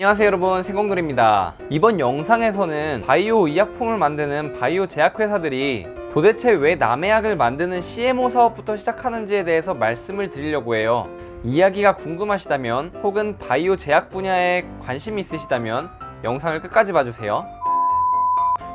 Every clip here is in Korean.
안녕하세요 여러분, 생공돌입니다. 이번 영상에서는 바이오 의약품을 만드는 바이오 제약회사들이 도대체 왜 남의 약을 만드는 CMO 사업부터 시작하는지에 대해서 말씀을 드리려고 해요. 이야기가 궁금하시다면 혹은 바이오 제약 분야에 관심이 있으시다면 영상을 끝까지 봐주세요.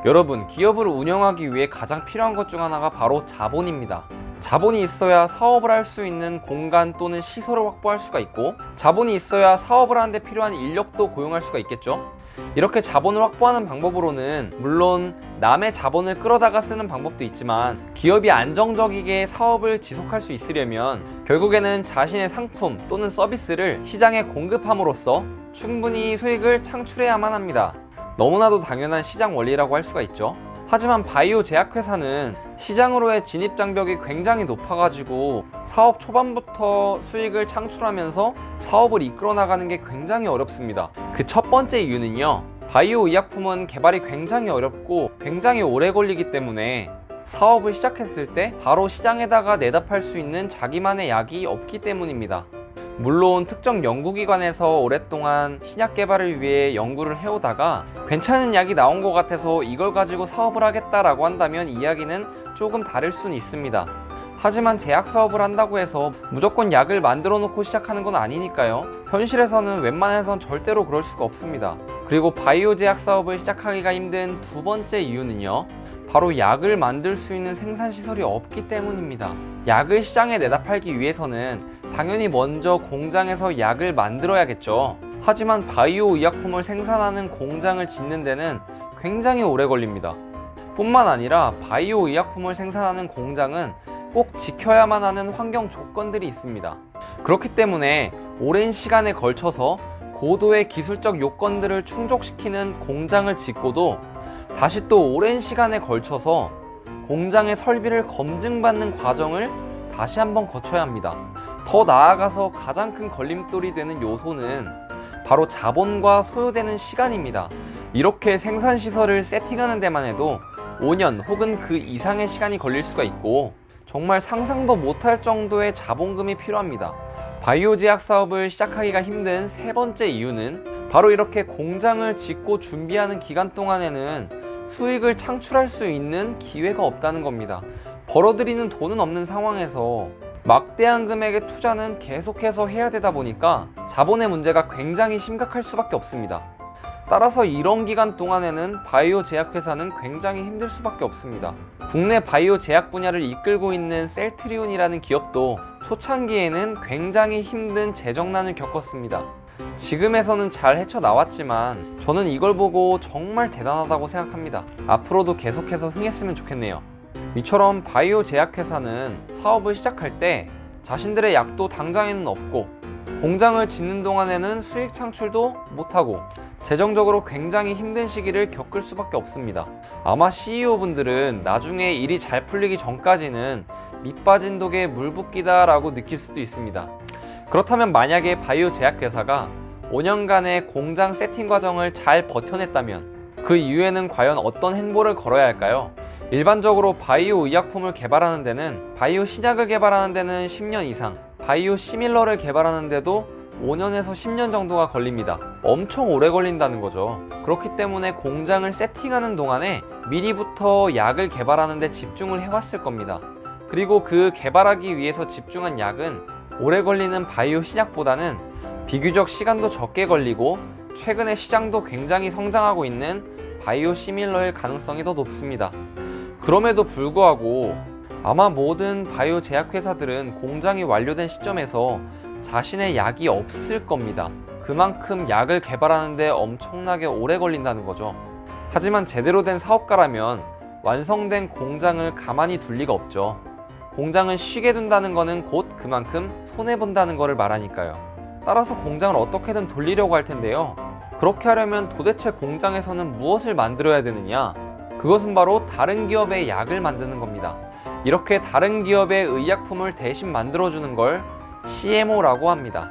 여러분, 기업을 운영하기 위해 가장 필요한 것 중 하나가 바로 자본입니다. 자본이 있어야 사업을 할 수 있는 공간 또는 시설을 확보할 수가 있고, 자본이 있어야 사업을 하는데 필요한 인력도 고용할 수가 있겠죠. 이렇게 자본을 확보하는 방법으로는 물론 남의 자본을 끌어다가 쓰는 방법도 있지만, 기업이 안정적이게 사업을 지속할 수 있으려면 결국에는 자신의 상품 또는 서비스를 시장에 공급함으로써 충분히 수익을 창출해야만 합니다. 너무나도 당연한 시장 원리라고 할 수가 있죠. 하지만 바이오 제약회사는 시장으로의 진입 장벽이 굉장히 높아가지고 사업 초반부터 수익을 창출하면서 사업을 이끌어 나가는 게 굉장히 어렵습니다. 그 첫 번째 이유는요, 바이오 의약품은 개발이 굉장히 어렵고 굉장히 오래 걸리기 때문에 사업을 시작했을 때 바로 시장에다가 내다 팔 수 있는 자기만의 약이 없기 때문입니다. 물론 특정 연구기관에서 오랫동안 신약 개발을 위해 연구를 해오다가 괜찮은 약이 나온 것 같아서 이걸 가지고 사업을 하겠다라고 한다면 이야기는 조금 다를 수는 있습니다. 하지만 제약 사업을 한다고 해서 무조건 약을 만들어 놓고 시작하는 건 아니니까요. 현실에서는 웬만해선 절대로 그럴 수가 없습니다. 그리고 바이오 제약 사업을 시작하기가 힘든 두 번째 이유는요, 바로 약을 만들 수 있는 생산시설이 없기 때문입니다. 약을 시장에 내다 팔기 위해서는 당연히 먼저 공장에서 약을 만들어야겠죠. 하지만 바이오 의약품을 생산하는 공장을 짓는 데는 굉장히 오래 걸립니다. 뿐만 아니라 바이오 의약품을 생산하는 공장은 꼭 지켜야만 하는 환경 조건들이 있습니다. 그렇기 때문에 오랜 시간에 걸쳐서 고도의 기술적 요건들을 충족시키는 공장을 짓고도 다시 또 오랜 시간에 걸쳐서 공장의 설비를 검증받는 과정을 다시 한번 거쳐야 합니다. 더 나아가서 가장 큰 걸림돌이 되는 요소는 바로 자본과 소요되는 시간입니다. 이렇게 생산시설을 세팅하는 데만 해도 5년 혹은 그 이상의 시간이 걸릴 수가 있고, 정말 상상도 못할 정도의 자본금이 필요합니다. 바이오 제약 사업을 시작하기가 힘든 세 번째 이유는 바로 이렇게 공장을 짓고 준비하는 기간 동안에는 수익을 창출할 수 있는 기회가 없다는 겁니다. 벌어들이는 돈은 없는 상황에서 막대한 금액의 투자는 계속해서 해야 되다 보니까 자본의 문제가 굉장히 심각할 수밖에 없습니다. 따라서 이런 기간 동안에는 바이오 제약회사는 굉장히 힘들 수밖에 없습니다. 국내 바이오 제약 분야를 이끌고 있는 셀트리온이라는 기업도 초창기에는 굉장히 힘든 재정난을 겪었습니다. 지금에서는 잘 헤쳐나왔지만 저는 이걸 보고 정말 대단하다고 생각합니다. 앞으로도 계속해서 흥했으면 좋겠네요. 이처럼 바이오 제약회사는 사업을 시작할 때 자신들의 약도 당장에는 없고, 공장을 짓는 동안에는 수익 창출도 못하고 재정적으로 굉장히 힘든 시기를 겪을 수밖에 없습니다. 아마 CEO분들은 나중에 일이 잘 풀리기 전까지는 밑 빠진 독에 물 붓기다 라고 느낄 수도 있습니다. 그렇다면 만약에 바이오 제약회사가 5년간의 공장 세팅 과정을 잘 버텨냈다면 그 이후에는 과연 어떤 행보를 걸어야 할까요? 일반적으로 바이오 의약품을 개발하는 데는, 바이오 신약을 개발하는 데는 10년 이상, 바이오 시밀러를 개발하는 데도 5년에서 10년 정도가 걸립니다. 엄청 오래 걸린다는 거죠. 그렇기 때문에 공장을 세팅하는 동안에 미리부터 약을 개발하는 데 집중을 해왔을 겁니다. 그리고 그 개발하기 위해서 집중한 약은 오래 걸리는 바이오 신약보다는 비교적 시간도 적게 걸리고 최근에 시장도 굉장히 성장하고 있는 바이오 시밀러일 가능성이 더 높습니다. 그럼에도 불구하고 아마 모든 바이오 제약회사들은 공장이 완료된 시점에서 자신의 약이 없을 겁니다. 그만큼 약을 개발하는데 엄청나게 오래 걸린다는 거죠. 하지만 제대로 된 사업가라면 완성된 공장을 가만히 둘 리가 없죠. 공장을 쉬게 둔다는 거는 곧 그만큼 손해본다는 거를 말하니까요. 따라서 공장을 어떻게든 돌리려고 할 텐데요. 그렇게 하려면 도대체 공장에서는 무엇을 만들어야 되느냐? 그것은 바로 다른 기업의 약을 만드는 겁니다. 이렇게 다른 기업의 의약품을 대신 만들어주는 걸 CMO라고 합니다.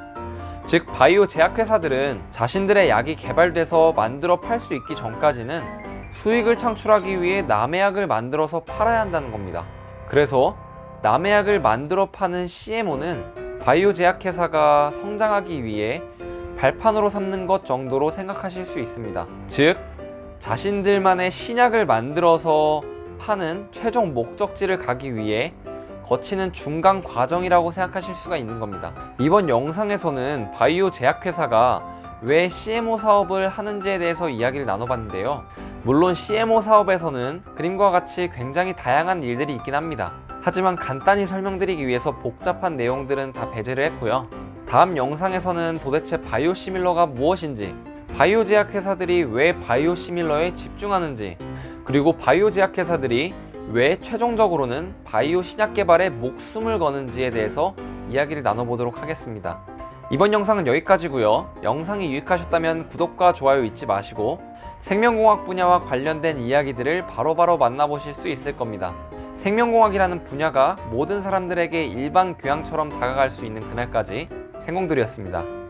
즉, 바이오 제약회사들은 자신들의 약이 개발돼서 만들어 팔 수 있기 전까지는 수익을 창출하기 위해 남의 약을 만들어서 팔아야 한다는 겁니다. 그래서 남의 약을 만들어 파는 CMO는 바이오 제약회사가 성장하기 위해 발판으로 삼는 것 정도로 생각하실 수 있습니다. 즉, 자신들만의 신약을 만들어서 파는 최종 목적지를 가기 위해 거치는 중간 과정이라고 생각하실 수가 있는 겁니다. 이번 영상에서는 바이오 제약회사가 왜 CMO 사업을 하는지에 대해서 이야기를 나눠봤는데요. 물론 CMO 사업에서는 그림과 같이 굉장히 다양한 일들이 있긴 합니다. 하지만 간단히 설명드리기 위해서 복잡한 내용들은 다 배제를 했고요. 다음 영상에서는 도대체 바이오시밀러가 무엇인지, 바이오 제약회사들이 왜 바이오시밀러에 집중하는지, 그리고 바이오 제약회사들이 왜 최종적으로는 바이오 신약 개발에 목숨을 거는지에 대해서 이야기를 나눠보도록 하겠습니다. 이번 영상은 여기까지고요. 영상이 유익하셨다면 구독과 좋아요 잊지 마시고 생명공학 분야와 관련된 이야기들을 바로바로 만나보실 수 있을 겁니다. 생명공학이라는 분야가 모든 사람들에게 일반 교양처럼 다가갈 수 있는 그날까지 생공들이었습니다.